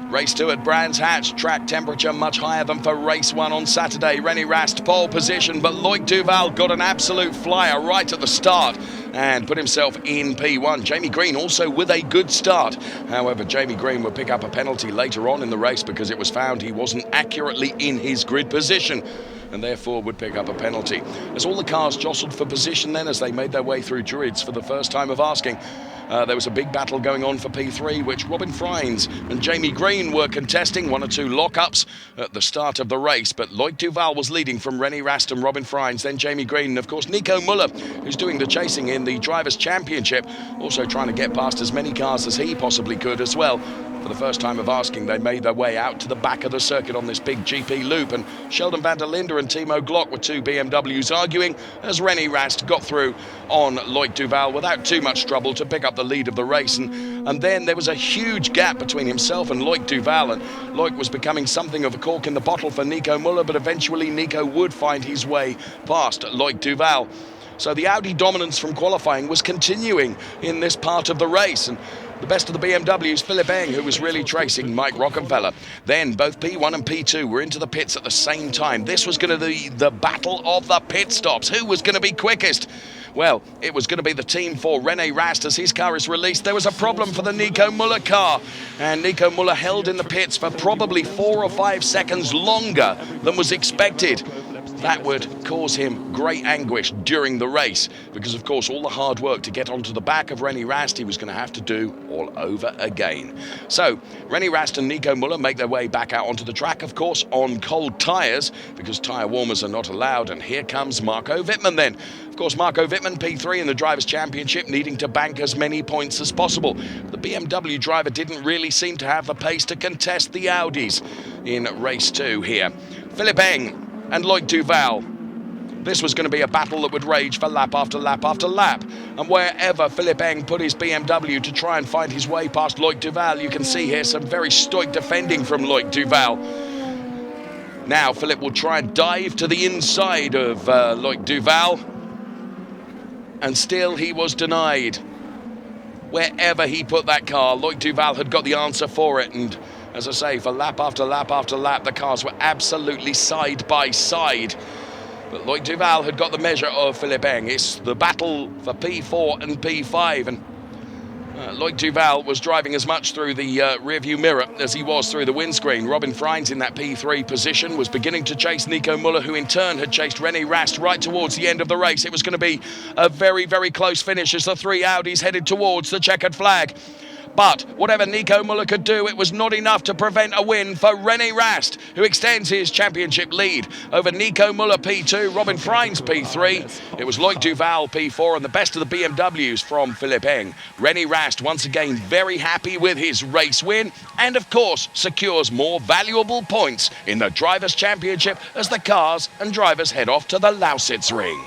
Race 2 at Brands Hatch, track temperature much higher than for race 1 on Saturday. Rennie Rast pole position, but Loic Duval got an absolute flyer right at the start and put himself in P1. Jamie Green also with a good start. However, Jamie Green would pick up a penalty later on in the race because it was found he wasn't accurately in his grid position, and therefore would pick up a penalty. As all the cars jostled for position then as they made their way through Druids for the first time of asking, there was a big battle going on for P3, which Robin Frines and Jamie Green were contesting. 1 or 2 lockups at the start of the race, but Loic Duval was leading from Rennie Rast and Robin Frines, then Jamie Green, and of course Nico Muller, who's doing the chasing in the Drivers' Championship, also trying to get past as many cars as he possibly could as well. For the first time of asking, they made their way out to the back of the circuit on this big GP loop, and Sheldon van der Linde and Timo Glock were 2 BMWs arguing as Rennie Rast got through on Loic Duval without too much trouble to pick up the lead of the race. And then there was a huge gap between himself and Loic Duval, and Loic was becoming something of a cork in the bottle for Nico Muller, but eventually Nico would find his way past Loic Duval. So the Audi dominance from qualifying was continuing in this part of the race, and the best of the BMWs, Philip Eng, who was really tracing Mike Rockenfeller. Then both P1 and P2 were into the pits at the same time. This was going to be the battle of the pit stops. Who was going to be quickest? Well, it was going to be the team for Rennie Rast as his car is released. There was a problem for the Nico Muller car, and Nico Muller held in the pits for probably 4 or 5 seconds longer than was expected. That would cause him great anguish during the race because, of course, all the hard work to get onto the back of Rennie Rast he was going to have to do all over again. So Rennie Rast and Nico Muller make their way back out onto the track, of course, on cold tyres because tyre warmers are not allowed. And here comes Marco Wittmann then. Of course, Marco Wittmann, P3 in the Drivers' Championship, needing to bank as many points as possible. The BMW driver didn't really seem to have the pace to contest the Audis in race 2 here. Philip Eng and Loic Duval. This was going to be a battle that would rage for lap after lap after lap. And wherever Philip Eng put his BMW to try and find his way past Loic Duval, you can see here some very stoic defending from Loic Duval. Now Philip will try and dive to the inside of Loic Duval, and still he was denied. Wherever he put that car, Loic Duval had got the answer for it, and as I say, for lap after lap after lap, the cars were absolutely side by side. But Loic Duval had got the measure of Philip Eng. It's the battle for P4 and P5, and Loic Duval was driving as much through the rearview mirror as he was through the windscreen. Robin Frines in that P3 position was beginning to chase Nico Muller, who in turn had chased Rennie Rast right towards the end of the race. It was going to be a very, very close finish as the 3 Audis headed towards the checkered flag. But whatever Nico Muller could do, it was not enough to prevent a win for Rennie Rast, who extends his championship lead over Nico Muller P2, Robin Frines P3. It was Loic Duval P4, and the best of the BMWs from Philip Eng. Rennie Rast once again very happy with his race win, and of course secures more valuable points in the Drivers' Championship as the cars and drivers head off to the Lausitz ring.